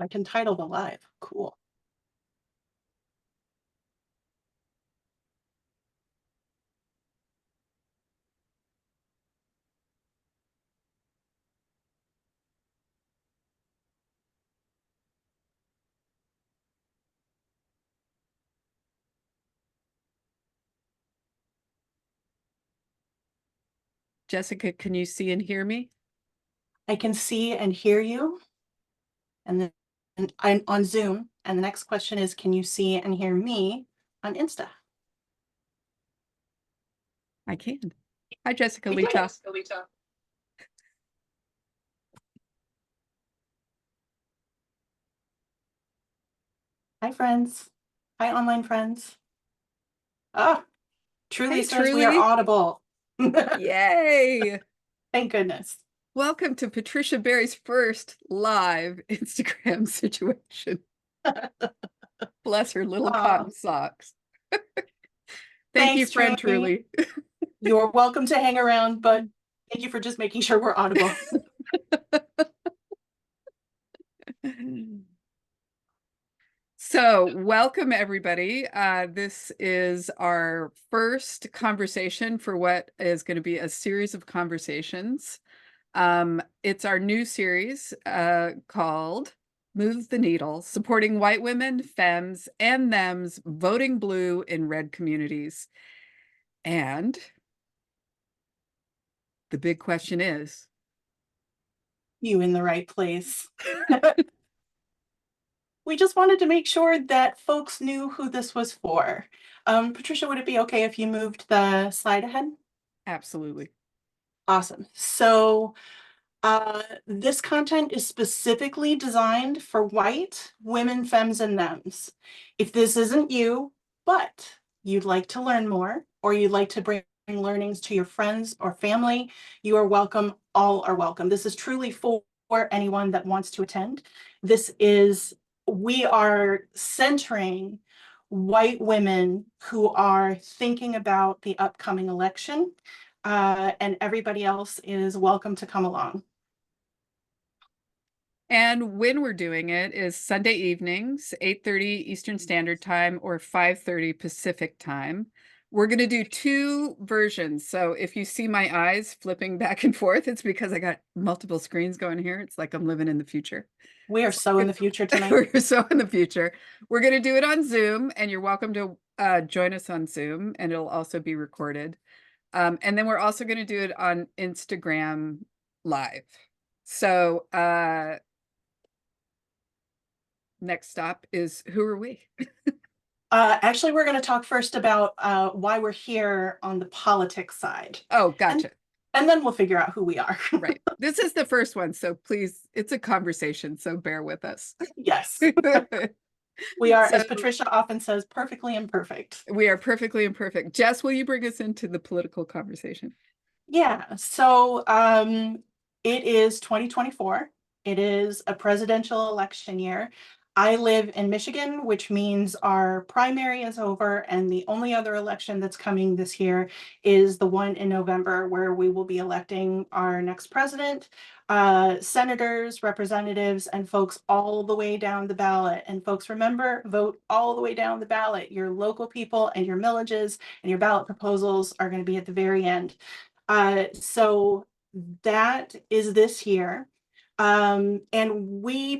I can title the live. Cool. Jessica, can you see and hear me? I can see and hear you. And then I'm on Zoom. And the next question is, can you see and hear me on Insta? I can. Hi, Jessica Letaw. Hi, friends. Hi, online friends. Oh, Truly Hey, says we are Truly. audible. Yay. Thank goodness. Welcome to Patricia Berry's first live Instagram situation. Bless her little cotton socks. Thank you, Thanks, friend Truly. You're welcome to hang around, but thank you for just making sure we're audible. So, welcome everybody. This is our first conversation for what is going to be a series of conversations. It's our new series called Move the Needle, supporting white women, femmes, and thems voting blue in red communities. And the big question is, You in the right place. We just wanted to make sure that folks knew who this was for. Patricia, would it be okay if you moved the slide ahead? absolutely. Awesome. So this content is specifically designed for white women, femmes, and thems. If this isn't you, but you'd like to learn more, or you'd like to bring learnings to your friends or family, you are welcome. All are welcome. This is truly for anyone that wants to attend. We are centering white women who are thinking about the upcoming election, and everybody else is welcome to come along. And when we're doing it is Sunday evenings, 8:30 Eastern Standard Time or 5:30 Pacific Time. We're going to do two versions. So if you see my eyes flipping back and forth, it's because I got multiple screens going here. It's like I'm living in the future. We are so in the future tonight. We're so in the future. We're going to do it on Zoom, and you're welcome to join us on Zoom, and it'll also be recorded. And then we're also going to do it on Instagram Live. So next stop is, who are we? Actually, we're going to talk first about why we're here on the politics side. Oh, gotcha. And then we'll figure out who we are. Right. This is the first one, so please, it's a conversation, so bear with us. Yes. We are, as Patricia often says, perfectly imperfect. We are perfectly imperfect. Jess, will you bring us into the political conversation? Yeah, so it is 2024. It is a presidential election year. I live in Michigan, which means our primary is over, and the only other election that's coming this year is the one in November, where we will be electing our next president, senators, representatives, and folks all the way down the ballot. And folks, remember, vote all the way down the ballot. Your local people and your millages and your ballot proposals are going to be at the very end. So that is this year. And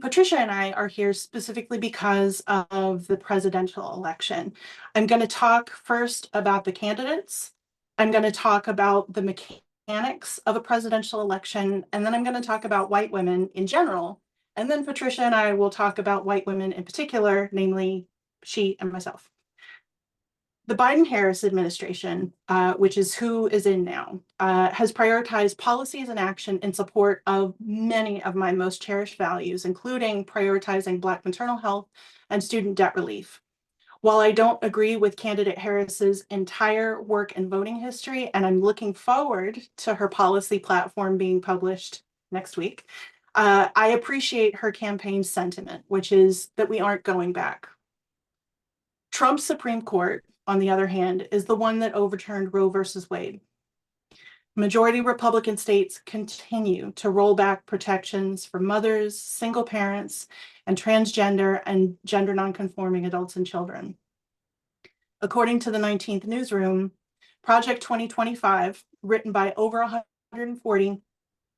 Patricia and I are here specifically because of the presidential election. I'm going to talk first about the candidates. I'm going to talk about the mechanics of a presidential election, and then I'm going to talk about white women in general. And then Patricia and I will talk about white women in particular, namely she and myself. The Biden-Harris administration, which is who is in now, has prioritized policies and action in support of many of my most cherished values, including prioritizing Black maternal health and student debt relief. While I don't agree with candidate Harris's entire work and voting history, and I'm looking forward to her policy platform being published next week, I appreciate her campaign sentiment, which is that we aren't going back. Trump's Supreme Court, on the other hand, is the one that overturned Roe versus Wade. Majority Republican states continue to roll back protections for mothers, single parents, and transgender and gender nonconforming adults and children. According to the 19th Newsroom, Project 2025, written by over 140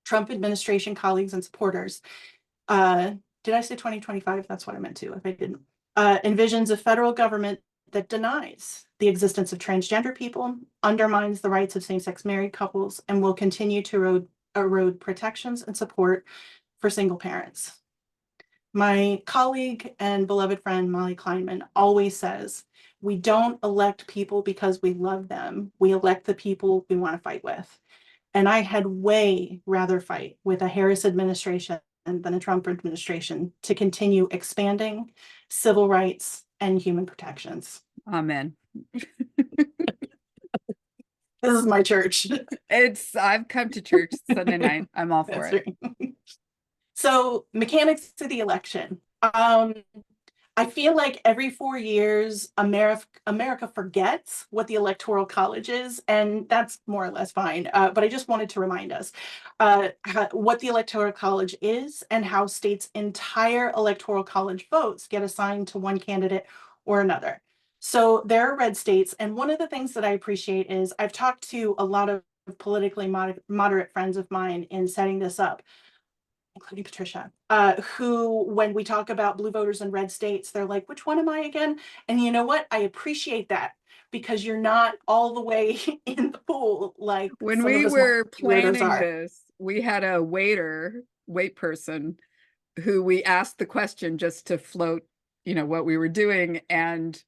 Trump administration colleagues and supporters, did I say 2025? That's what I meant to, if I didn't. Envisions a federal government that denies the existence of transgender people, undermines the rights of same-sex married couples, and will continue to erode protections and support for single parents. My colleague and beloved friend, Molly Kleinman, always says, we don't elect people because we love them. We elect the people we want to fight with. And I had way rather fight with a Harris administration than a Trump administration to continue expanding civil rights and human protections. Amen. This is my church. I've come to church Sunday night. I'm all for it. Right. So mechanics of the election. I feel like every 4 years, America forgets what the Electoral College is, and that's more or less fine. But I just wanted to remind us what the Electoral College is and how states' entire Electoral College votes get assigned to one candidate or another. So there are red states, and one of the things that I appreciate is I've talked to a lot of politically moderate friends of mine in setting this up, including Patricia, who, when we talk about blue voters in red states, they're like, which one am I again? And you know what? I appreciate that because you're not all the way in the pool like When some of we us were weirdos planning are. this, we had a wait person who we asked the question just to float, what we were doing. And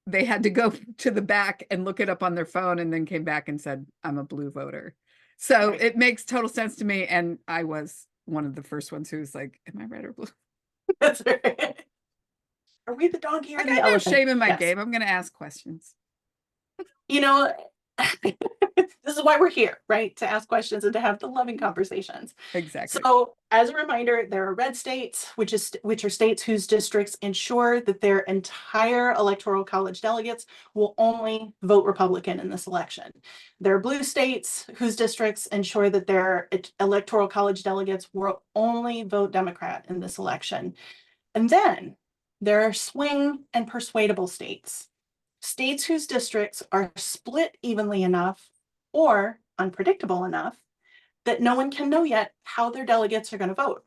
they had to go to the back and look it up on their phone and then came back and said, I'm a blue voter. So Right. it makes total sense to me. And I was one of the first ones who was like, am I red or blue? That's right. Are we the donkey or I the got no elephant? shame in my Yes. game. I'm going to ask questions. You know, this is why we're here, right? To ask questions and to have the loving conversations. Exactly. So as a reminder, there are red states, which are states whose districts ensure that their entire electoral college delegates will only vote Republican in this election. There are blue states whose districts ensure that their electoral college delegates will only vote Democrat in this election. And then there are swing and persuadable states. States whose districts are split evenly enough or unpredictable enough that no one can know yet how their delegates are going to vote.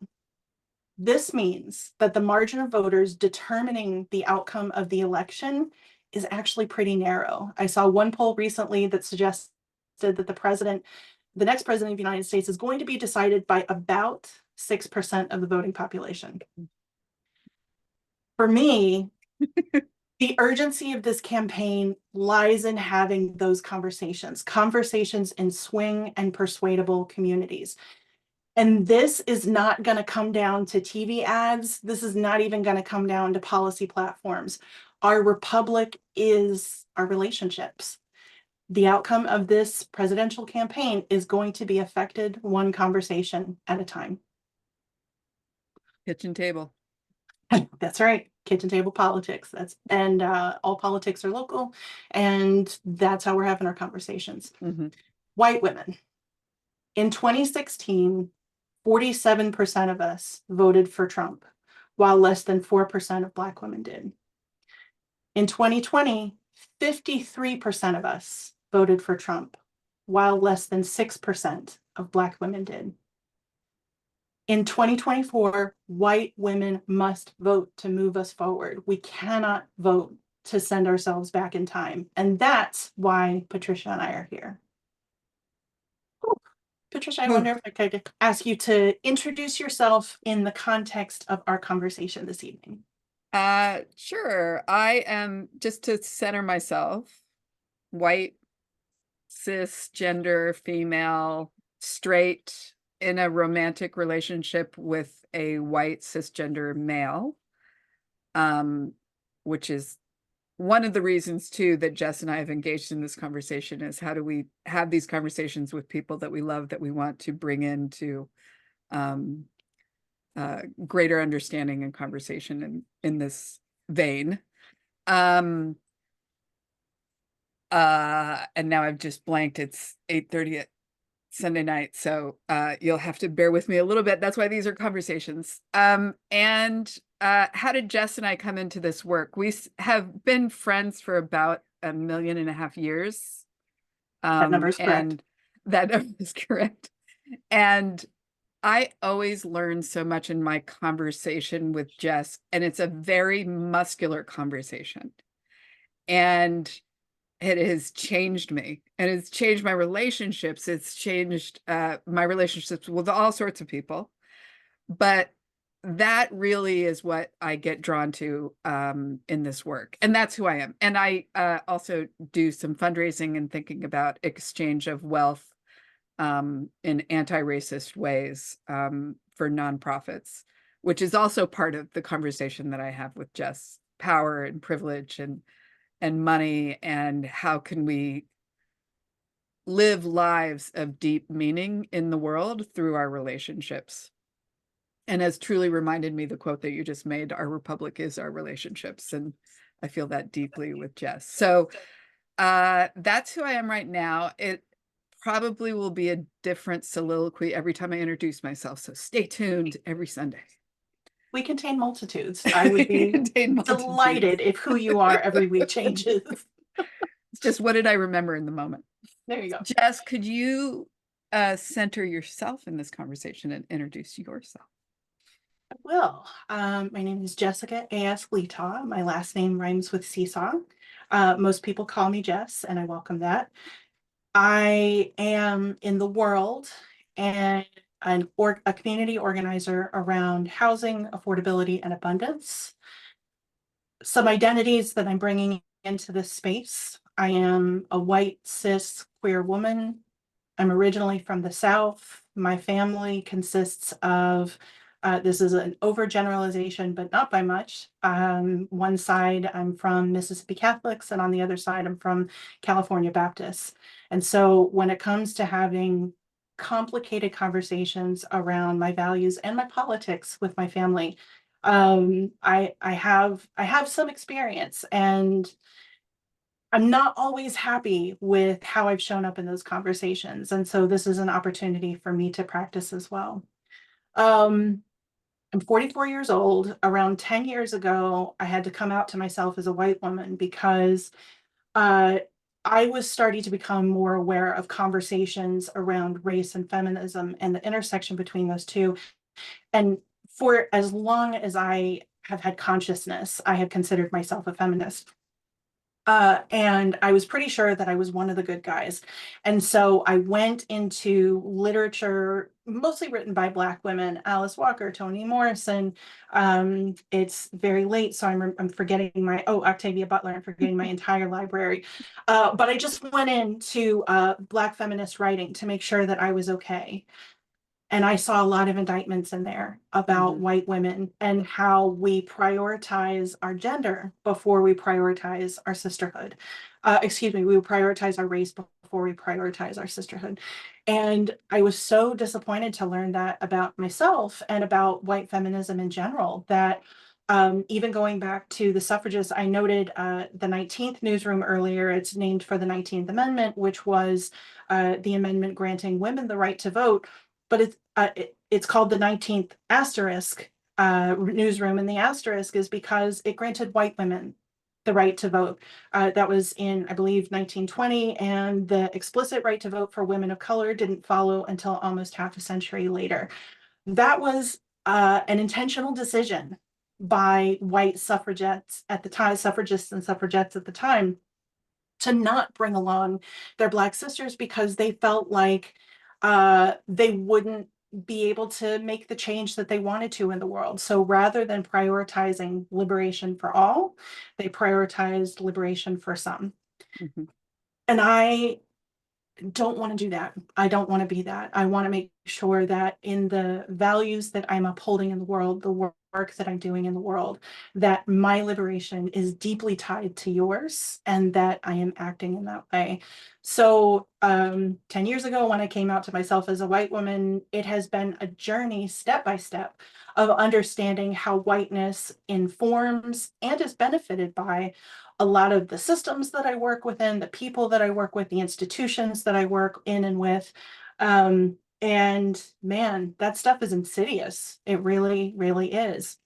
This means that the margin of voters determining the outcome of the election is actually pretty narrow. I saw one poll recently that suggested that the next president of the United States is going to be decided by about 6% of the voting population. For me, the urgency of this campaign lies in having those conversations in swing and persuadable communities. And this is not going to come down to TV ads. This is not even going to come down to policy platforms. Our republic is our relationships. The outcome of this presidential campaign is going to be affected one conversation at a time. Kitchen table. That's right. Kitchen table politics. All politics are local, and that's how we're having our conversations. Mm-hmm. White women. In 2016, 47% of us voted for Trump, while less than 4% of Black women did. In 2020, 53% of us voted for Trump, while less than 6% of Black women did. In 2024, white women must vote to move us forward. We cannot vote to send ourselves back in time. And that's why Patricia and I are here. Ooh. Patricia, I wonder if I could ask you to introduce yourself in the context of our conversation this evening. Sure. I am, just to center myself, white, cisgender, female, straight, in a romantic relationship with a white cisgender male, which is one of the reasons too that Jess and I have engaged in this conversation, is how do we have these conversations with people that we love, that we want to bring into greater understanding and conversation in this vein. And now I've just blanked. It's 8:30 Sunday night, so you'll have to bear with me a little bit. That's why these are conversations. And how did Jess and I come into this work? We have been friends for about 1.5 years. That number is correct. And that number is correct. And I always learn so much in my conversation with Jess, and it's a very muscular conversation. And it has changed me, and it's changed my relationships. It's changed my relationships with all sorts of people. But that really is what I get drawn to in this work. And that's who I am. And I also do some fundraising and thinking about exchange of wealth in anti-racist ways for nonprofits, which is also part of the conversation that I have with Jess. Power and privilege and money, and how can we live lives of deep meaning in the world through our relationships. And has truly reminded me the quote that you just made, our republic is our relationships. And I feel that deeply with Jess. So that's who I am right now. It probably will be a different soliloquy every time I introduce myself. So stay tuned every Sunday. We contain multitudes. I would be delighted if who you are every week changes. It's just, what did I remember in the moment? There you go. Jess, could you center yourself in this conversation and introduce yourself? I will. My name is Jessica A.S. Letaw. My last name rhymes with seesaw. Most people call me Jess, and I welcome that. I am in the world and a community organizer around housing, affordability, and abundance. Some identities that I'm bringing into this space. I am a white, cis, queer woman. I'm originally from the South. My family consists of, this is an overgeneralization, but not by much. One side, I'm from Mississippi Catholics, and on the other side, I'm from California Baptists. And so when it comes to having complicated conversations around my values and my politics with my family, I have some experience, and I'm not always happy with how I've shown up in those conversations. And so this is an opportunity for me to practice as well. I'm 44 years old. Around 10 years ago, I had to come out to myself as a white woman because I was starting to become more aware of conversations around race and feminism and the intersection between those two. And for as long as I have had consciousness, I have considered myself a feminist. And I was pretty sure that I was one of the good guys. And so I went into literature, mostly written by Black women, Alice Walker, Toni Morrison. It's very late, so I'm forgetting Octavia Butler, I'm forgetting my entire library. But I just went into Black feminist writing to make sure that I was okay. And I saw a lot of indictments in there about white women and how we prioritize our gender before we prioritize our sisterhood. We prioritize our race before we prioritize our sisterhood. And I was so disappointed to learn that about myself and about white feminism in general, that even going back to the suffragists, I noted the 19th newsroom earlier. It's named for the 19th Amendment, which was the amendment granting women the right to vote. But it's called the 19th asterisk newsroom, and the asterisk is because it granted white women the right to vote. That was in, I believe, 1920, and the explicit right to vote for women of color didn't follow until almost half a century later. That was an intentional decision by white suffragettes at the time, suffragists and suffragettes at the time, to not bring along their Black sisters because they felt like they wouldn't be able to make the change that they wanted to in the world. So rather than prioritizing liberation for all, they prioritized liberation for some. Mm-hmm. And I don't want to do that. I don't want to be that. I want to make sure that in the values that I'm upholding in the world work that I'm doing in the world, that my liberation is deeply tied to yours and that I am acting in that way. So 10 years ago, when I came out to myself as a white woman, it has been a journey step by step of understanding how whiteness informs and is benefited by a lot of the systems that I work within, the people that I work with, the institutions that I work in and with. And man, that stuff is insidious. It really, really is.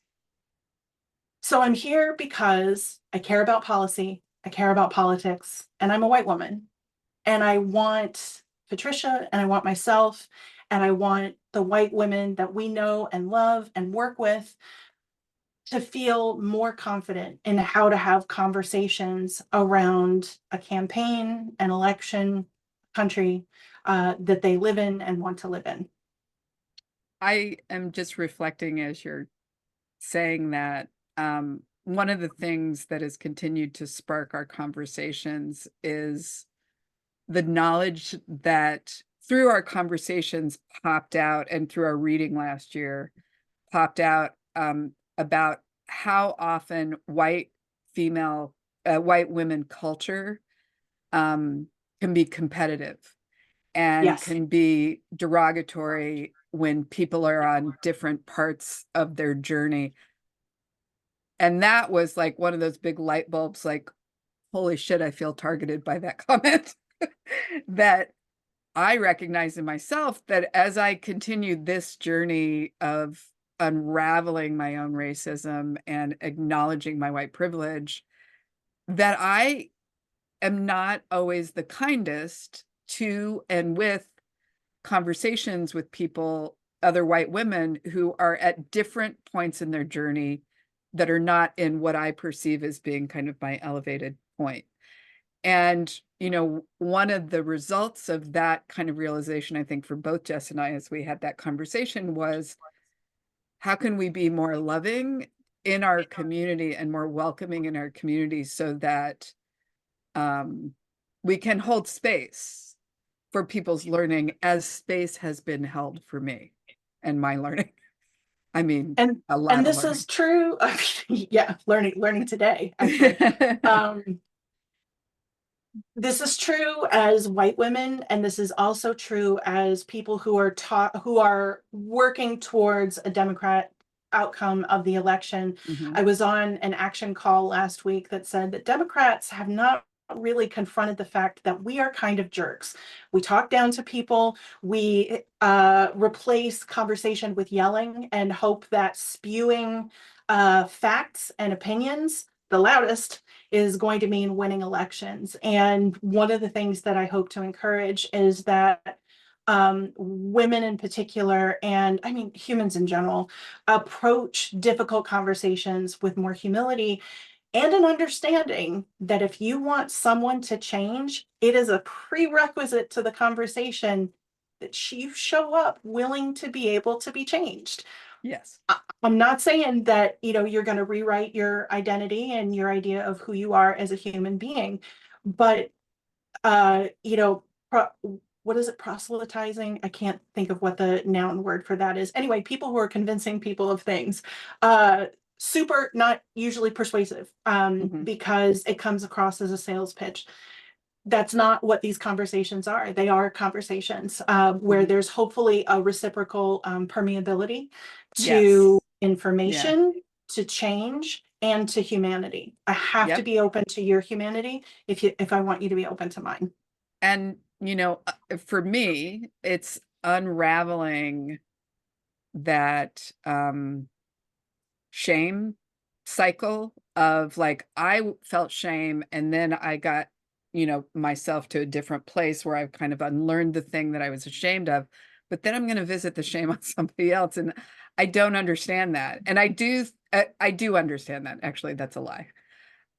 So I'm here because I care about policy, I care about politics, and I'm a white woman. And I want Patricia and I want myself and I want the white women that we know and love and work with to feel more confident in how to have conversations around a campaign, an election, country that they live in and want to live in. I am just reflecting as you're saying that. One of the things that has continued to spark our conversations is the knowledge that through our conversations popped out, and through our reading last year popped out, about how often white women culture can be competitive and Yes. can be derogatory when people are on different parts of their journey. And that was like one of those big light bulbs, like, holy shit, I feel targeted by that comment. That I recognize in myself, that as I continued this journey of unraveling my own racism and acknowledging my white privilege, that I am not always the kindest to and with conversations with people, other white women who are at different points in their journey that are not in what I perceive as being kind of my elevated point. And, one of the results of that kind of realization, I think, for both Jess and I, as we had that conversation, was how can we be more loving in our community and more welcoming in our community, so that we can hold space for people's learning, as space has been held for me and my learning. I mean, And a lot and of this learning. is true. I mean, yeah, learning today, actually. Um, this is true as white women, and this is also true as people who are working towards a Democrat outcome of the election. Mhm. I was on an action call last week that said that Democrats have not really confronted the fact that we are kind of jerks. We talk down to people, we replace conversation with yelling and hope that spewing facts and opinions, the loudest, is going to mean winning elections. And one of the things that I hope to encourage is that women in particular, and I mean humans in general, approach difficult conversations with more humility and an understanding that if you want someone to change, it is a prerequisite to the conversation that you show up willing to be able to be changed. Yes. I'm not saying that, you're going to rewrite your identity and your idea of who you are as a human being, but, uh, you know, pro what is it, proselytizing? I can't think of what the noun word for that is. Anyway, people who are convincing people of things, uh, super not usually persuasive, Mhm. because it comes across as a sales pitch. That's not what these conversations are. They are conversations where Mhm. there's hopefully a reciprocal permeability to Yes. Yeah. information, to change, and to humanity. I have to Yep. be open to your humanity if I want you to be open to mine. And, for me, it's unraveling that shame cycle of, like, felt shame, and then I got, myself to a different place where I've kind of unlearned the thing that I was ashamed of, but then I'm going to visit the shame on somebody else, and I don't understand that. And I do understand that. Actually, that's a lie.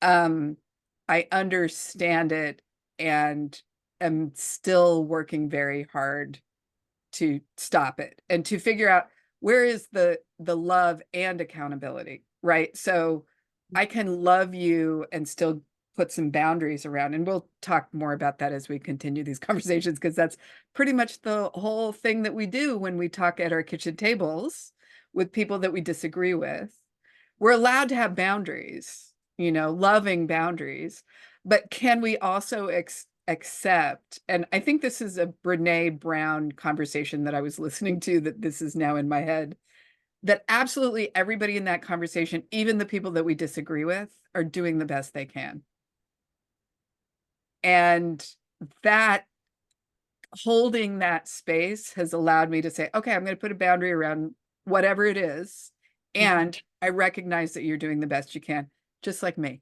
Um, I understand it, and am still working very hard to stop it and to figure out where is the love and accountability, right? So I can love you and still put some boundaries around, and we'll talk more about that as we continue these conversations, because that's pretty much the whole thing that we do when we talk at our kitchen tables with people that we disagree with. We're allowed to have boundaries, loving boundaries, but can we also accept, and I think this is a Brene Brown conversation that I was listening to, that this is now in my head, that absolutely everybody in that conversation, even the people that we disagree with, are doing the best they can. And that holding that space has allowed me to say, okay, I'm going to put a boundary around whatever it is. And I recognize that you're doing the best you can, just like me.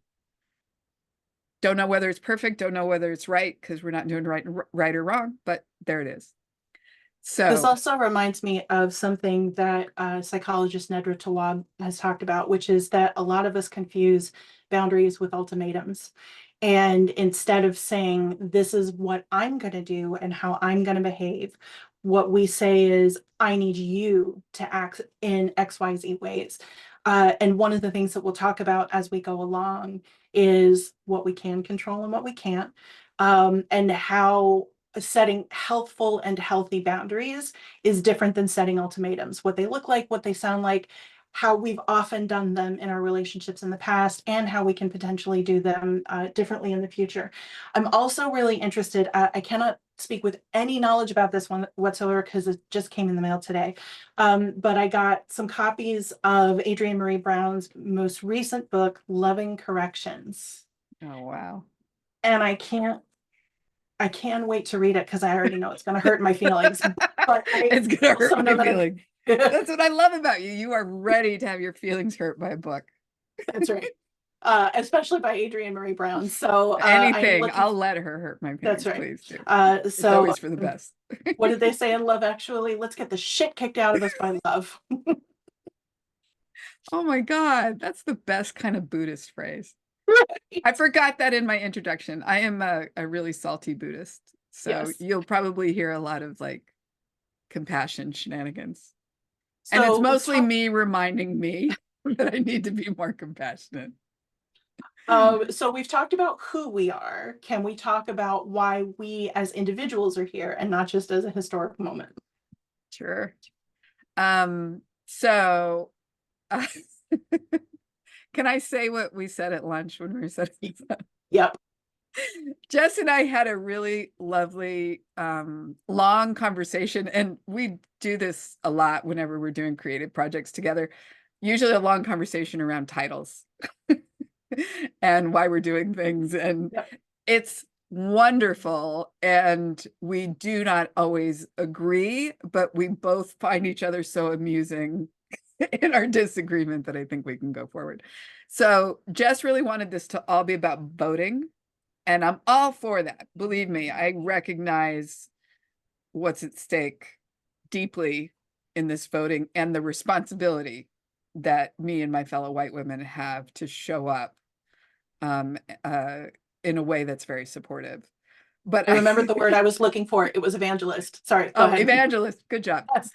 Don't know whether it's perfect, don't know whether it's right, because we're not doing right or wrong, but there it is. So this also reminds me of something that psychologist Nedra Tawwab has talked about, which is that a lot of us confuse boundaries with ultimatums. And instead of saying, this is what I'm going to do and how I'm going to behave, what we say is, I need you to act in XYZ ways. And one of the things that we'll talk about as we go along is what we can control and what we can't, and how setting healthful and healthy boundaries is different than setting ultimatums. What they look like, what they sound like, how we've often done them in our relationships in the past, and how we can potentially do them differently in the future. I'm also really interested, I cannot speak with any knowledge about this one whatsoever because it just came in the mail today. But I got some copies of Adrienne Marie Brown's most recent book, Loving Corrections. oh, wow. And I can wait to read it because I already know it's going to hurt my feelings. But it's going to hurt my feelings. That's That's what I love about you. You are ready to have your feelings hurt by a book. right. Especially by Adrienne Marie Brown. So anything, I'll let her hurt my feelings. That's right. Please do. So it's always for the best. What did they say in Love Actually? Let's get the shit kicked out of us by love. Oh my God, that's the best kind of Buddhist phrase. Right. I forgot that in my introduction. I am a really salty Buddhist. So yes. You'll probably hear a lot of like compassion shenanigans. So and it's mostly me reminding me that I need to be more compassionate. So we've talked about who we are. Can we talk about why we as individuals are here and not just as a historic moment? Sure. So can I say what we said at lunch when we were setting this up? Yep. Jess and I had a really lovely, long conversation, and we do this a lot whenever we're doing creative projects together, usually a long conversation around titles and why we're doing things. And yep. It's wonderful. And we do not always agree, but we both find each other so amusing in our disagreement that I think we can go forward. So Jess really wanted this to all be about voting. And I'm all for that. Believe me, I recognize what's at stake deeply in this voting and the responsibility that me and my fellow white women have to show up in a way that's very supportive. But I remembered the word I was looking for. It was evangelist. Sorry. Go ahead. Evangelist. Good job. Yes.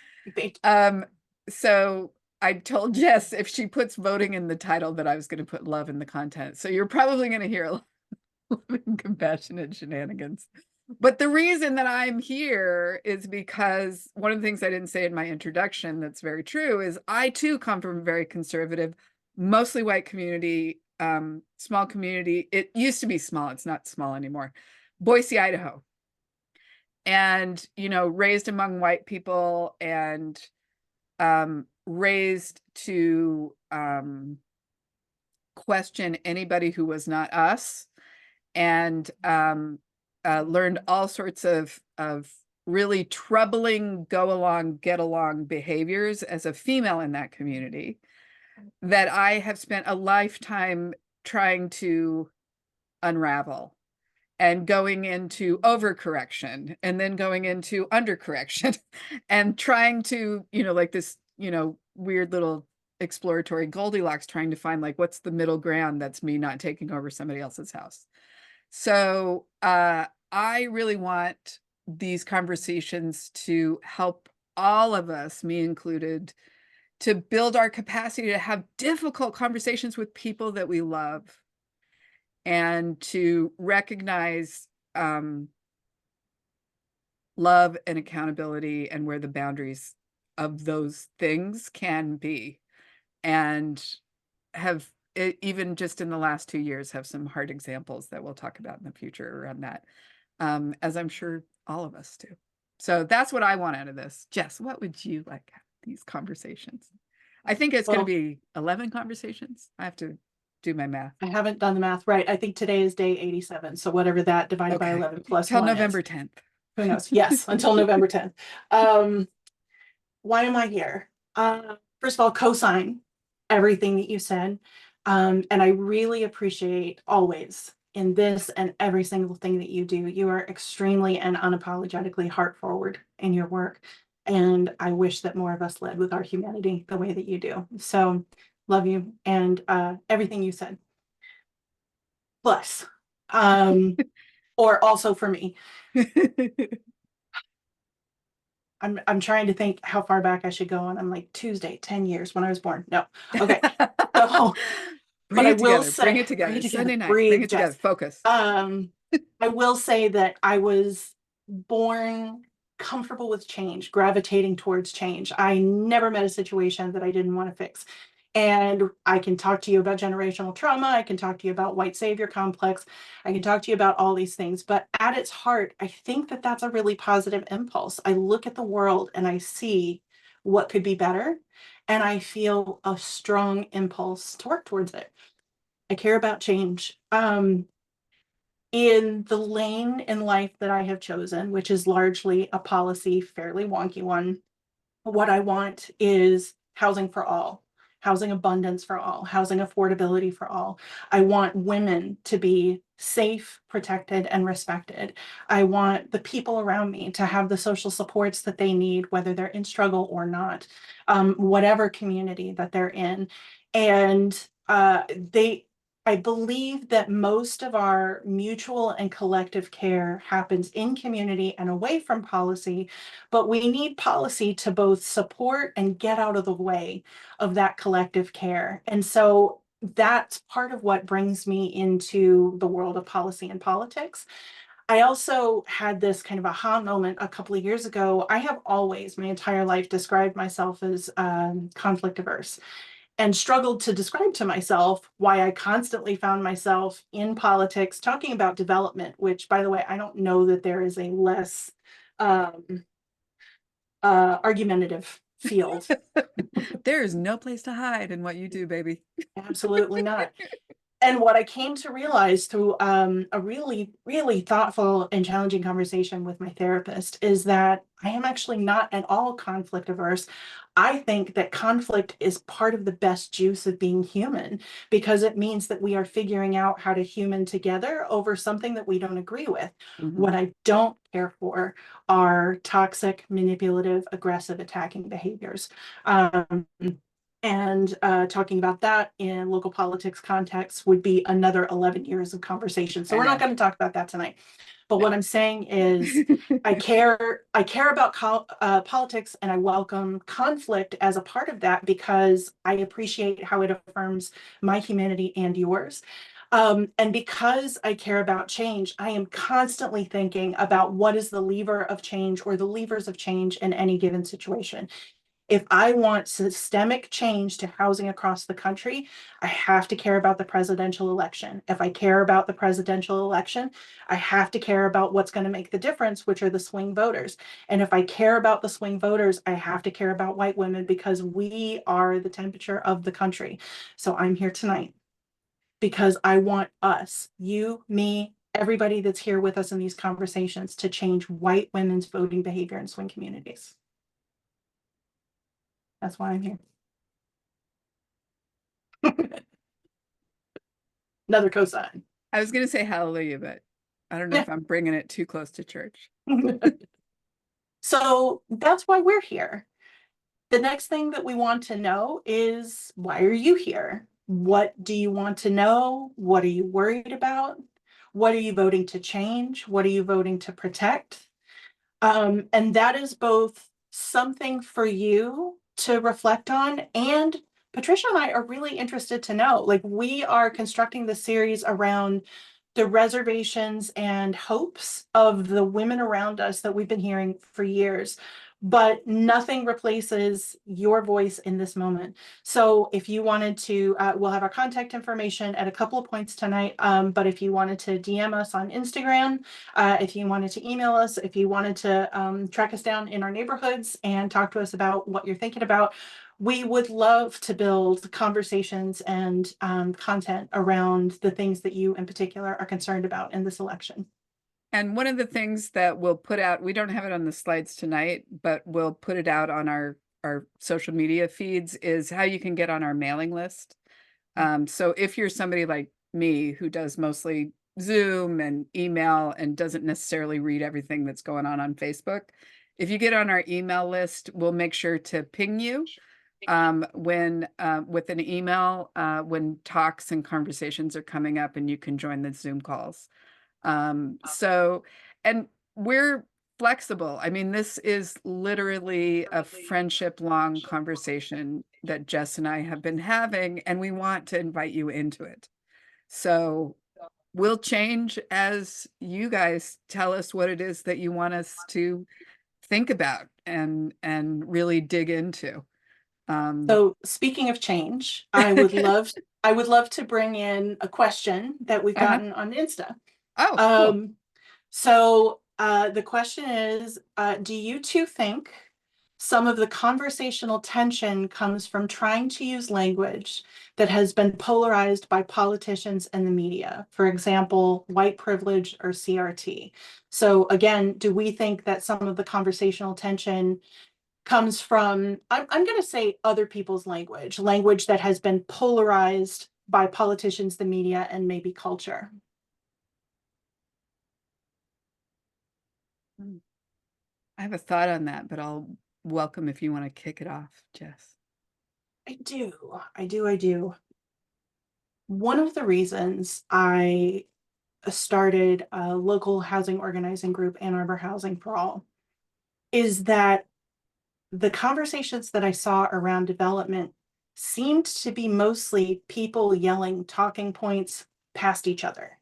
So I told Jess if she puts voting in the title that I was going to put love in the content. So you're probably going to hear a lot of compassionate shenanigans. But the reason that I'm here is because one of the things I didn't say in my introduction that's very true is I too come from a very conservative, mostly white community, small community. It used to be small. It's not small anymore. Boise, Idaho. And, raised among white people and raised to question anybody who was not us, and learned all sorts of really troubling go along, get along behaviors as a female in that community that I have spent a lifetime trying to unravel, and going into overcorrection and then going into undercorrection and trying to, like this, weird little exploratory Goldilocks, trying to find like, what's the middle ground that's me not taking over somebody else's house. So I really want these conversations to help all of us, me included, to build our capacity to have difficult conversations with people that we love, and to recognize love and accountability and where the boundaries of those things can be, and have even just in the last 2 years have some hard examples that we'll talk about in the future around that, as I'm sure all of us do. So that's what I want out of this. Jess, what would you like out of these conversations? I think it's going to Well, be 11 conversations. I have to do my math. I haven't done the math right. I think today is day 87. So whatever that divided by Okay. 11 plus Till 1 is. November 10th. Who knows? Yes, until November 10th. Why am I here? First of all, co-sign everything that you said. And I really appreciate always in this and every single thing that you do. You are extremely and unapologetically heart forward in your work. And I wish that more of us led with our humanity the way that you do. So love you and everything you said. Plus, or also for me. I'm trying to think how far back I should go, and I'm like Tuesday, 10 years when I was born. No. Okay. So, but Bring I it will together. Bring say, it together. Sunday night. Bring breathe, it together. Jess. Focus. I will say that I was born comfortable with change, gravitating towards change. I never met a situation that I didn't want to fix. And I can talk to you about generational trauma. I can talk to you about white savior complex. I can talk to you about all these things. But at its heart, I think that that's a really positive impulse. I look at the world and I see what could be better. And I feel a strong impulse to work towards it. I care about change. In the lane in life that I have chosen, which is largely a policy, fairly wonky one, what I want is housing for all, housing abundance for all, housing affordability for all. I want women to be safe, protected, and respected. I want the people around me to have the social supports that they need, whether they're in struggle or not, whatever community that they're in. And I believe that most of our mutual and collective care happens in community and away from policy, but we need policy to both support and get out of the way of that collective care. And so that's part of what brings me into the world of policy and politics. I also had this kind of aha moment a couple of years ago. I have always, my entire life, described myself as conflict averse and struggled to describe to myself why I constantly found myself in politics talking about development, which, by the way, I don't know that there is a less argumentative field. There is no place to hide in what you do, baby. Absolutely not. And what I came to realize through a really, really thoughtful and challenging conversation with my therapist is that I am actually not at all conflict averse. I think that conflict is part of the best juice of being human because it means that we are figuring out how to human together over something that we don't agree with. What I don't care for are toxic, manipulative, aggressive, attacking behaviors. And talking about that in local politics context would be another 11 years of conversation. So we're not going to talk about that tonight. But what I'm saying is I care about politics, and I welcome conflict as a part of that because I appreciate how it affirms my humanity and yours. And because I care about change, I am constantly thinking about what is the lever of change or the levers of change in any given situation. If I want systemic change to housing across the country, I have to care about the presidential election. If I care about the presidential election, I have to care about what's going to make the difference, which are the swing voters. And if I care about the swing voters, I have to care about white women because we are the temperature of the country. So I'm here tonight because I want us, you, me, everybody that's here with us in these conversations to change white women's voting behavior in swing communities. That's why I'm here. Another cosign. I was going to say hallelujah, but I don't know if I'm bringing it too close to church. So that's why we're here. The next thing that we want to know is, why are you here? What do you want to know? What are you worried about? What are you voting to change? What are you voting to protect? And that is both something for you to reflect on, and Patricia and I are really interested to know. Like, we are constructing the series around the reservations and hopes of the women around us that we've been hearing for years. but nothing replaces your voice in this moment. So if you wanted to, we'll have our contact information at a couple of points tonight. But if you wanted to DM us on Instagram, if you wanted to email us, if you wanted to track us down in our neighborhoods and talk to us about what you're thinking about, we would love to build conversations and content around the things that you in particular are concerned about in this election. And one of the things that we'll put out, we don't have it on the slides tonight, but we'll put it out on our social media feeds, is how you can get on our mailing list. So if you're somebody like me who does mostly Zoom and email and doesn't necessarily read everything that's going on Facebook, if you get on our email list, we'll make sure to ping you when with an email when talks and conversations are coming up, and you can join the Zoom calls. So, and we're flexible. I mean, this is literally a friendship long conversation that Jess and I have been having, and we want to invite you into it. So we'll change as you guys tell us what it is that you want us to think about and really dig into. So speaking of change, I would love to bring in a question that we've Uh-huh. gotten on Insta. Oh, cool. The question is, do you two think some of the conversational tension comes from trying to use language that has been polarized by politicians and the media? For example, white privilege or CRT. So again, do we think that some of the conversational tension comes from, I'm going to say other people's language that has been polarized by politicians, the media, and maybe culture? I have a thought on that, but I'll welcome if you want to kick it off, Jess. I do. One of the reasons I started a local housing organizing group, Ann Arbor Housing for All, is that the conversations that I saw around development seemed to be mostly people yelling talking points past each other.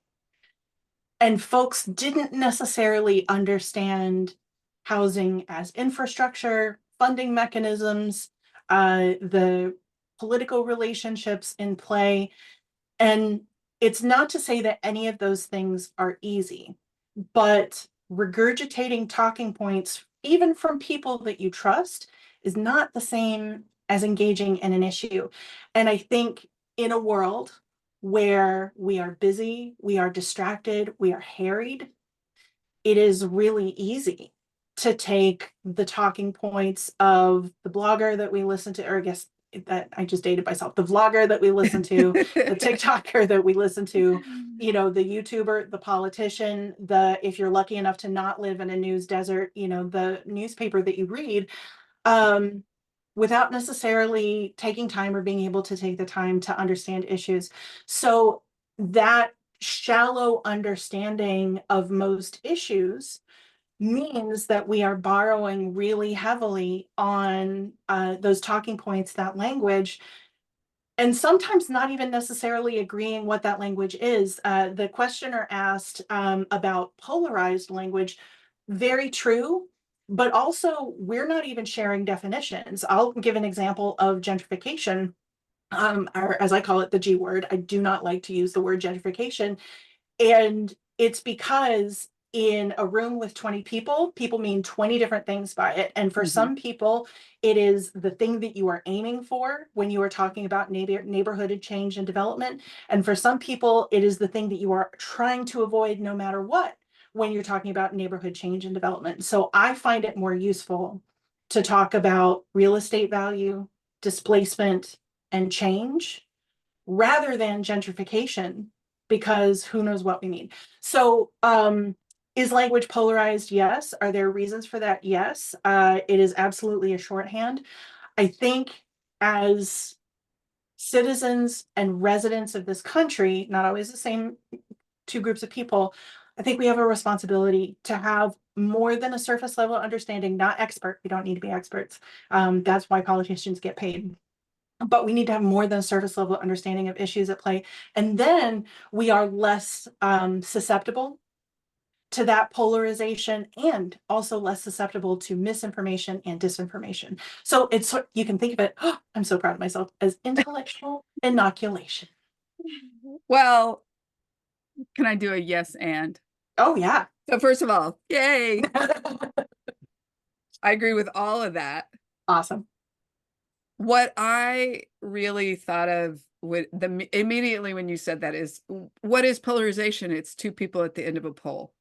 And folks didn't necessarily understand housing as infrastructure, funding mechanisms, the political relationships in play. And it's not to say that any of those things are easy, but regurgitating talking points, even from people that you trust, is not the same as engaging in an issue. And I think in a world where we are busy, we are distracted, we are harried, it is really easy to take the talking points of the blogger that we listen to, or I guess that I just dated myself, the vlogger that we listen to, the TikToker that we listen to, the YouTuber, the politician, if you're lucky enough to not live in a news desert, the newspaper that you read, without necessarily taking time or being able to take the time to understand issues. So that shallow understanding of most issues means that we are borrowing really heavily on those talking points, that language, and sometimes not even necessarily agreeing what that language is. The questioner asked about polarized language. Very true, but also we're not even sharing definitions. I'll give an example of gentrification, or as I call it, the G word. I do not like to use the word gentrification. And it's because in a room with 20 people, people mean 20 different things by it. And for some people, it is the thing that you are aiming for when you are talking about neighborhood change and development. And for some people, it is the thing that you are trying to avoid no matter what when you're talking about neighborhood change and development. So I find it more useful to talk about real estate value, displacement, and change rather than gentrification, because who knows what we mean. So is language polarized? Yes. Are there reasons for that? Yes. It is absolutely a shorthand. I think as citizens and residents of this country, not always the same two groups of people, I think we have a responsibility to have more than a surface level understanding, not expert. We don't need to be experts. That's why politicians get paid. But we need to have more than a surface level understanding of issues at play. And then we are less susceptible to that polarization and also less susceptible to misinformation and disinformation. So it's, you can think of it, oh, I'm so proud of myself, as intellectual inoculation. Well, can I do a yes and? Oh, yeah. So first of all, yay. I agree with all of that. Awesome. What I really thought of immediately when you said that is, what is polarization? It's two people at the end of a pole,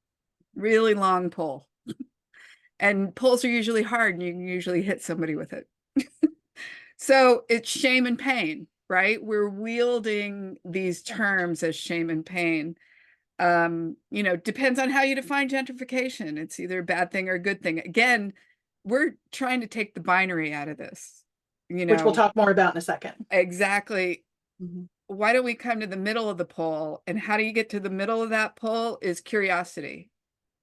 really long pole. And poles are usually hard and you can usually hit somebody with it. So it's shame and pain, right? We're wielding these terms as shame and pain. Depends on how you define gentrification. It's either a bad thing or a good thing. Again, we're trying to take the binary out of this, Which we'll talk more about in a second. Exactly. Mm-hmm. Why don't we come to the middle of the pole? And how do you get to the middle of that pole is curiosity.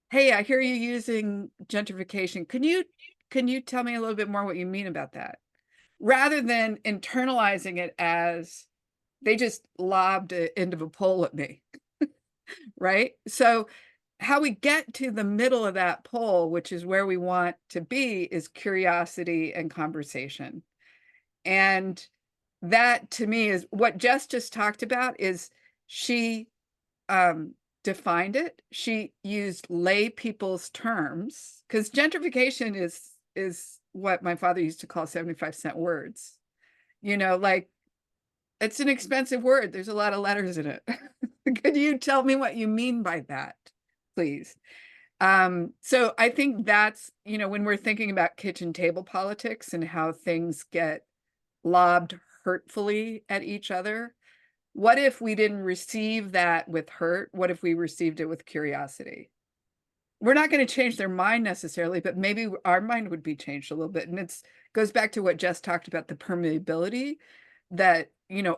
Hey, I hear you using gentrification. Can you tell me a little bit more what you mean about that? Rather than internalizing it as they just lobbed an end of a pole at me, right? So how we get to the middle of that pole, which is where we want to be, is curiosity and conversation. And that to me is what Jess just talked about. Is she defined it. She used lay people's terms, because gentrification is what my father used to call 75-cent words. Like, it's an expensive word. There's a lot of letters in it. Could you tell me what you mean by that, please? So I think that's, when we're thinking about kitchen table politics and how things get lobbed hurtfully at each other, what if we didn't receive that with hurt? What if we received it with curiosity? We're not going to change their mind necessarily, but maybe our mind would be changed a little bit. And it goes back to what Jess talked about, the permeability that,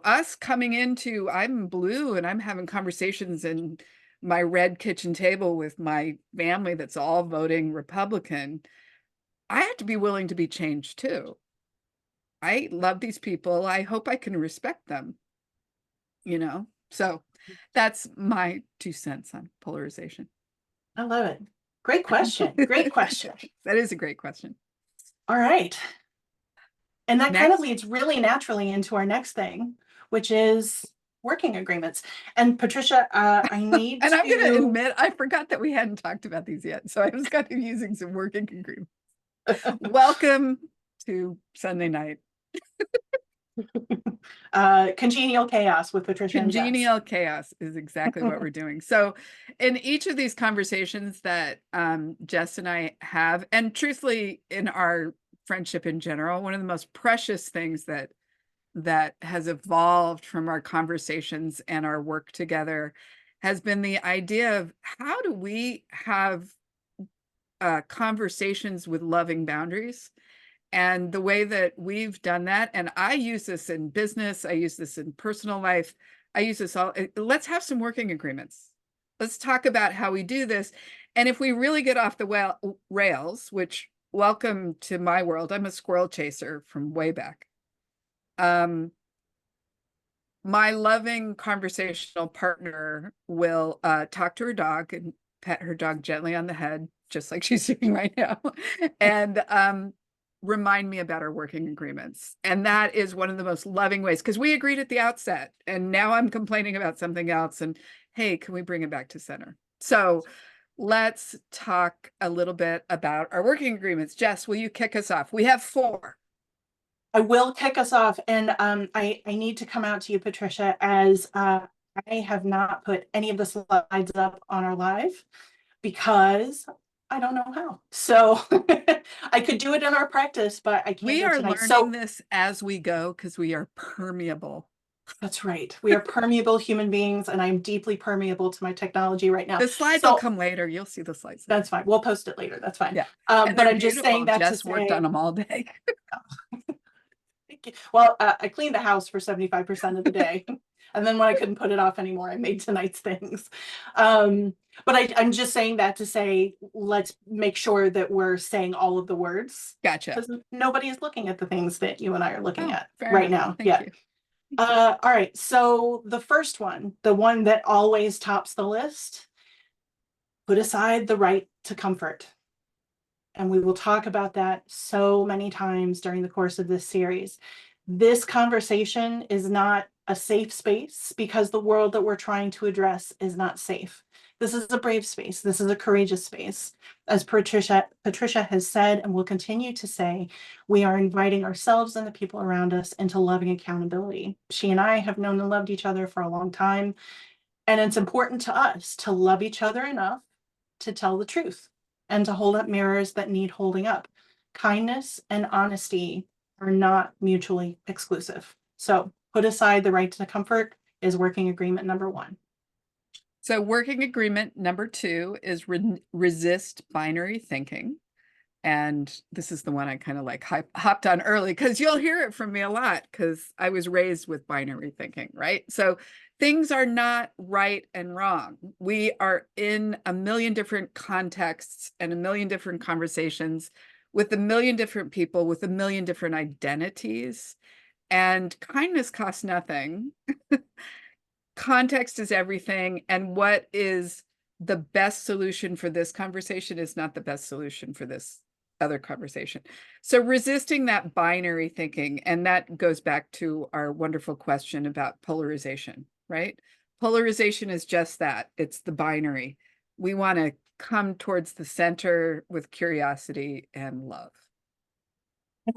us coming into, I'm blue and I'm having conversations in my red kitchen table with my family that's all voting Republican. I have to be willing to be changed too. I love these people. I hope I can respect them. So that's my 2 cents on polarization. I love it. Great question. Great question. That is a great question. All right. And that kind of Next. leads really naturally into our next thing, which is working agreements. And Patricia, I need And I'm going to to admit, I forgot that we hadn't talked about these yet. So I was kind of using some working agreements. Welcome to Sunday night. Congenial chaos with Patricia and Jess. Congenial chaos is exactly what we're doing. So in each of these conversations that Jess and I have, and truthfully in our friendship in general, one of the most precious things that has evolved from our conversations and our work together has been the idea of how do we have conversations with loving boundaries. And the way that we've done that, and I use this in business, I use this in personal life, I use this all, let's have some working agreements. Let's talk about how we do this. And if we really get off the rails, which, welcome to my world, I'm a squirrel chaser from way back. My loving conversational partner will talk to her dog and pet her dog gently on the head, just like she's doing right now. And remind me about our working agreements. And that is one of the most loving ways, because we agreed at the outset and now I'm complaining about something else. And hey, can we bring it back to center? So let's talk a little bit about our working agreements. Jess, will you kick us off? We have 4. I will kick us off. And I need to come out to you, Patricia, as I have not put any of the slides up on our live because I don't know how. So I could do it in our practice, but I can't. We are learning this as we go because we are permeable. That's right. We are permeable human beings, and I'm deeply permeable to my technology right now. The slides will come later. You'll see the slides later. That's fine. We'll post it later. That's fine. Yeah. But I'm just saying that Jess worked on them all day. Well, I cleaned the house for 75% of the day. And then when I couldn't put it off anymore, I made tonight's things. But I'm just saying that to say, let's make sure that we're saying all of the words. Gotcha. Because nobody is looking at the things that you and I are looking at right now. Thank you. All right. So the first one, the one that always tops the list, put aside the right to comfort. And we will talk about that so many times during the course of this series. This conversation is not a safe space because the world that we're trying to address is not safe. This is a brave space. This is a courageous space. As Patricia has said and will continue to say, we are inviting ourselves and the people around us into loving accountability. She and I have known and loved each other for a long time, and it's important to us to love each other enough to tell the truth and to hold up mirrors that need holding up. Kindness and honesty are not mutually exclusive. So put aside the right to comfort is working agreement number 1. So working agreement number 2 is resist binary thinking. And this is the one I kind of like hopped on early because you'll hear it from me a lot because I was raised with binary thinking, right? So things are not right and wrong. We are in a million different contexts and a million different conversations with a million different people with a million different identities. And kindness costs nothing. Context is everything. And what is the best solution for this conversation is not the best solution for this other conversation. So resisting that binary thinking, and that goes back to our wonderful question about polarization, right? Polarization is just that. It's the binary. We want to come towards the center with curiosity and love.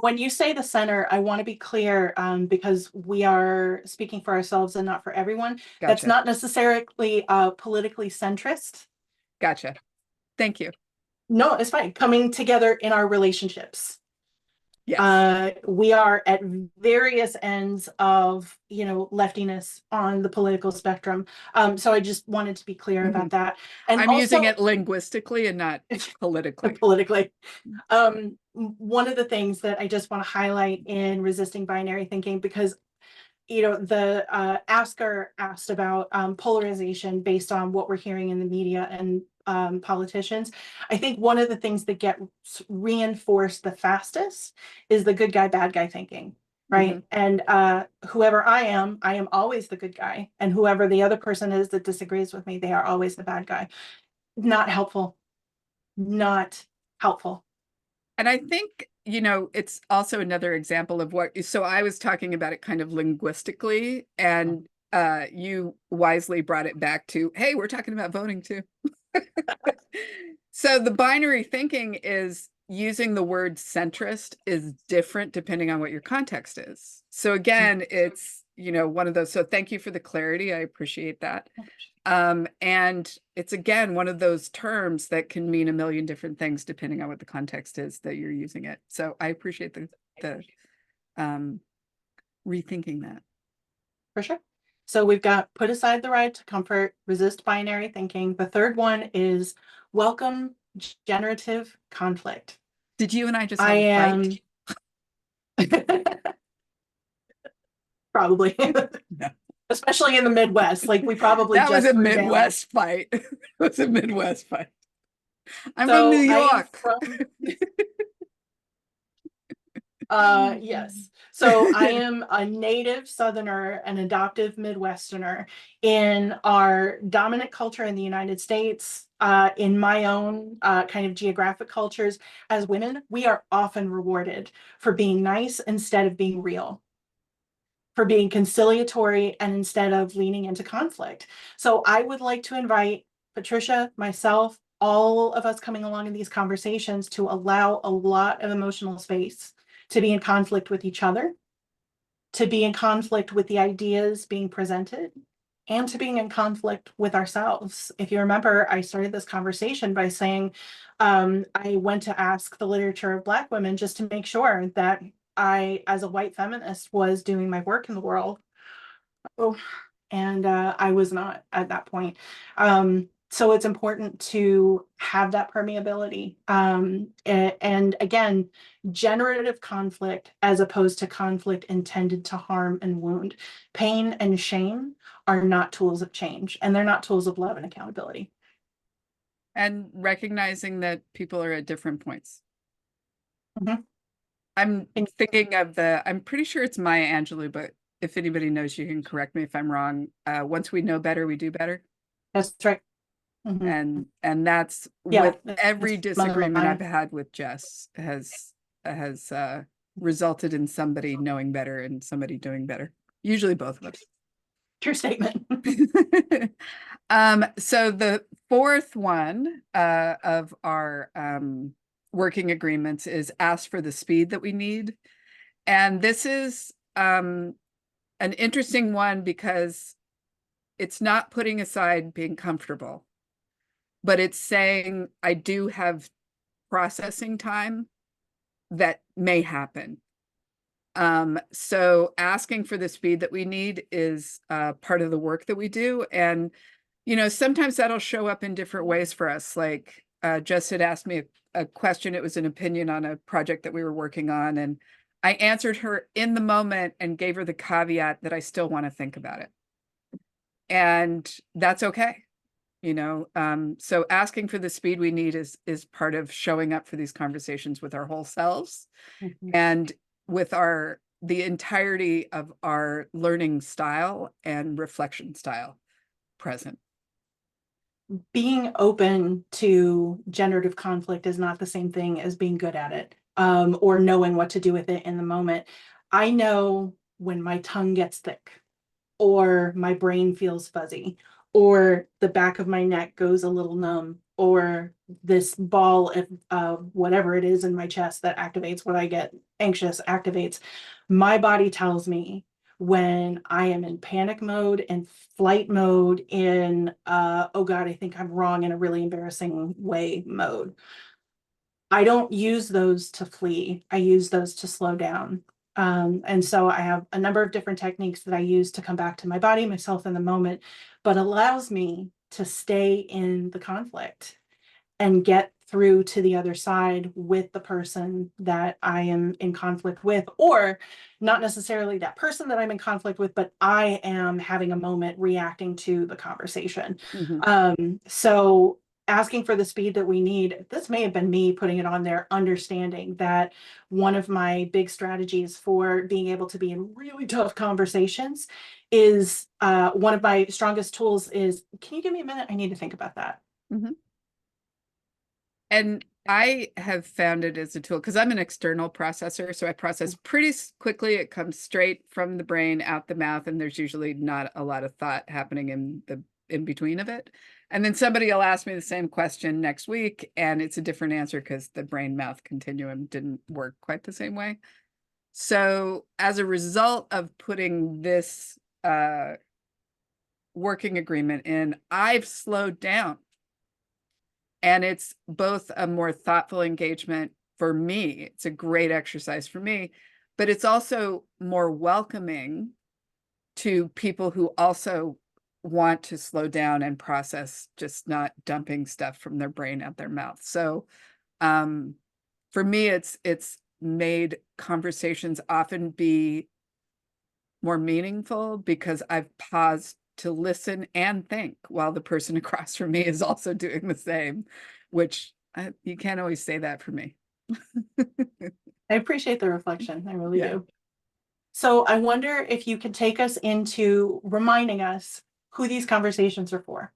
When you say the center, I want to be clear because we are speaking for ourselves and not for everyone. That's Gotcha. not necessarily politically centrist. Gotcha. Thank you. No, it's fine. Coming together in our relationships. Yes. We are at various ends of, leftiness on the political spectrum. So I just wanted to be clear about that. And I'm also, using it linguistically and not politically. Politically. One of the things that I just want to highlight in resisting binary thinking, because the asker asked about polarization based on what we're hearing in the media and politicians. I think one of the things that gets reinforced the fastest is the good guy, bad guy thinking, right? And whoever I am always the good guy. And whoever the other person is that disagrees with me, they are always the bad guy. Not helpful. Not helpful. And I think, it's also another example of so I was talking about it kind of linguistically, and you wisely brought it back to, hey, we're talking about voting too. So the binary thinking is using the word centrist is different depending on what your context is. So again, it's, one of those. So thank you for the clarity. I appreciate that. And it's, again, one of those terms that can mean a million different things depending on what the context is that you're using it. So I appreciate the rethinking that. For sure. So we've got put aside the right to comfort, resist binary thinking. The third one is welcome generative conflict. Did you and I just have a fight? Probably. No. Especially in the Midwest. Like we probably that was just a Midwest fight. It was a Midwest fight. I'm from New York. Yes. So I am a native Southerner, an adoptive Midwesterner. In our dominant culture in the United States, in my own kind of geographic cultures, as women, we are often rewarded for being nice instead of being real, for being conciliatory and instead of leaning into conflict. So I would like to invite Patricia, myself, all of us coming along in these conversations to allow a lot of emotional space to be in conflict with each other, to be in conflict with the ideas being presented, and to being in conflict with ourselves. If you remember, I started this conversation by saying I went to ask the literature of Black women just to make sure that I, as a white feminist, was doing my work in the world. Oh, and I was not at that point. So it's important to have that permeability. And again, generative conflict as opposed to conflict intended to harm and wound. Pain and shame are not tools of change, and they're not tools of love and accountability. And recognizing that people are at different points. Mm-hmm. I'm thinking of I'm pretty sure it's Maya Angelou, but if anybody knows, you can correct me if I'm wrong. Once we know better, we do better. That's right. And that's Yeah, with every it's mother of disagreement I've mine. had with Jess has resulted in somebody knowing better and somebody doing better. Usually both of us. True statement. So the fourth one of our working agreements is ask for the speed that we need. And this is an interesting one because it's not putting aside being comfortable, but it's saying I do have processing time that may happen. So asking for the speed that we need is part of the work that we do. And, you know, sometimes that'll show up in different ways for us. Like Jess had asked me a question. It was an opinion on a project that we were working on. And I answered her in the moment and gave her the caveat that I still want to think about it. And that's okay. You know, so asking for the speed we need is part of showing up for these conversations with our whole selves and with the entirety of our learning style and reflection style present. Being open to generative conflict is not the same thing as being good at it, or knowing what to do with it in the moment. I know when my tongue gets thick, or my brain feels fuzzy, or the back of my neck goes a little numb, or this ball of whatever it is in my chest that activates when I get anxious activates. My body tells me when I am in panic mode, in flight mode, in oh God, I think I'm wrong in a really embarrassing way mode. I don't use those to flee. I use those to slow down. And so I have a number of different techniques that I use to come back to my body, myself in the moment, but allows me to stay in the conflict and get through to the other side with the person that I am in conflict with, or not necessarily that person that I'm in conflict with, but I am having a moment reacting to the conversation. So asking for the speed that we need, this may have been me putting it on there, understanding that one of my big strategies for being able to be in really tough conversations is one of my strongest tools is, can you give me a minute? I need to think about that. And I have found it as a tool because I'm an external processor. So I process pretty quickly. It comes straight from the brain out the mouth, and there's usually not a lot of thought happening in between of it. And then somebody will ask me the same question next week, and it's a different answer because the brain mouth continuum didn't work quite the same way. So as a result of putting this working agreement in, I've slowed down. And it's both a more thoughtful engagement for me. It's a great exercise for me, but it's also more welcoming to people who also want to slow down and process, just not dumping stuff from their brain out their mouth. So for me, it's made conversations often be more meaningful because I've paused to listen and think while the person across from me is also doing the same, which you can't always say that for me. I appreciate the reflection. I really do. So I wonder if you could take us into reminding us who these conversations are for.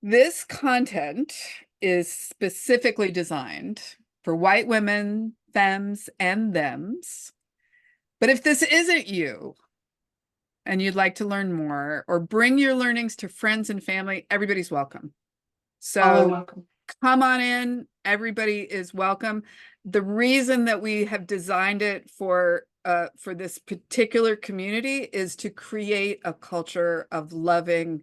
This content is specifically designed for white women, femmes, and thems. But if this isn't you, and you'd like to learn more or bring your learnings to friends and family, everybody's welcome. So welcome. Come on in. Everybody is welcome. The reason that we have designed it for this particular community is to create a culture of loving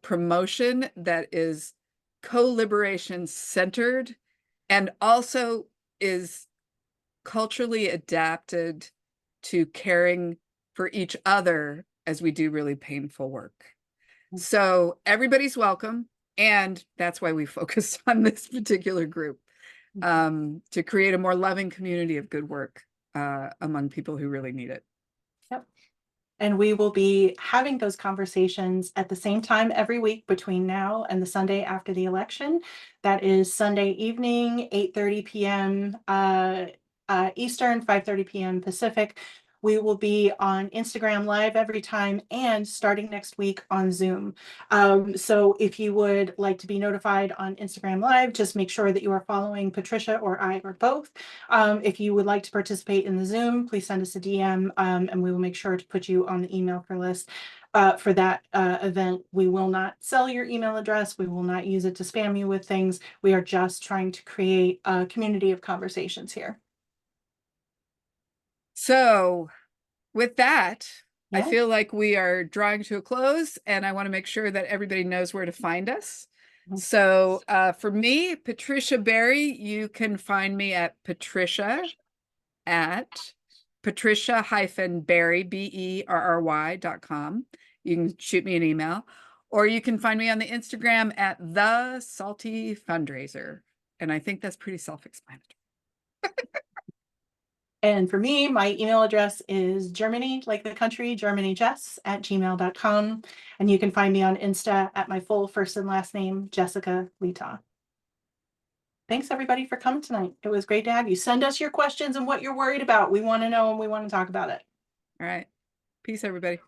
promotion that is co-liberation centered and also is culturally adapted to caring for each other as we do really painful work. So everybody's welcome. And that's why we focused on this particular group, to create a more loving community of good work among people who really need it. Yep. And we will be having those conversations at the same time every week between now and the Sunday after the election. That is Sunday evening, 8:30 p.m. Eastern, 5:30 p.m. Pacific. We will be on Instagram Live every time and starting next week on Zoom. So if you would like to be notified on Instagram Live, just make sure that you are following Patricia or I or both. If you would like to participate in the Zoom, please send us a DM, and we will make sure to put you on the email for list. For that event. We will not sell your email address. We will not use it to spam you with things. We are just trying to create a community of conversations here. So with that, I Yeah. feel like we are drawing to a close, and I want to make sure that everybody knows where to find us. So for me, Patricia Berry, you can find me at Patricia-Berry, BERRY.com. You can shoot me an email, or you can find me on the Instagram at The Salty Fundraiser. And I think that's pretty self-explanatory. And for me, my email address is Germany, like the country, germanyjess@gmail.com. And you can find me on Insta at my full first and last name, Jessica Letaw. Thanks everybody for coming tonight. It was great to have you. Send us your questions and what you're worried about. We want to know and we want to talk about it. All right. Peace, everybody.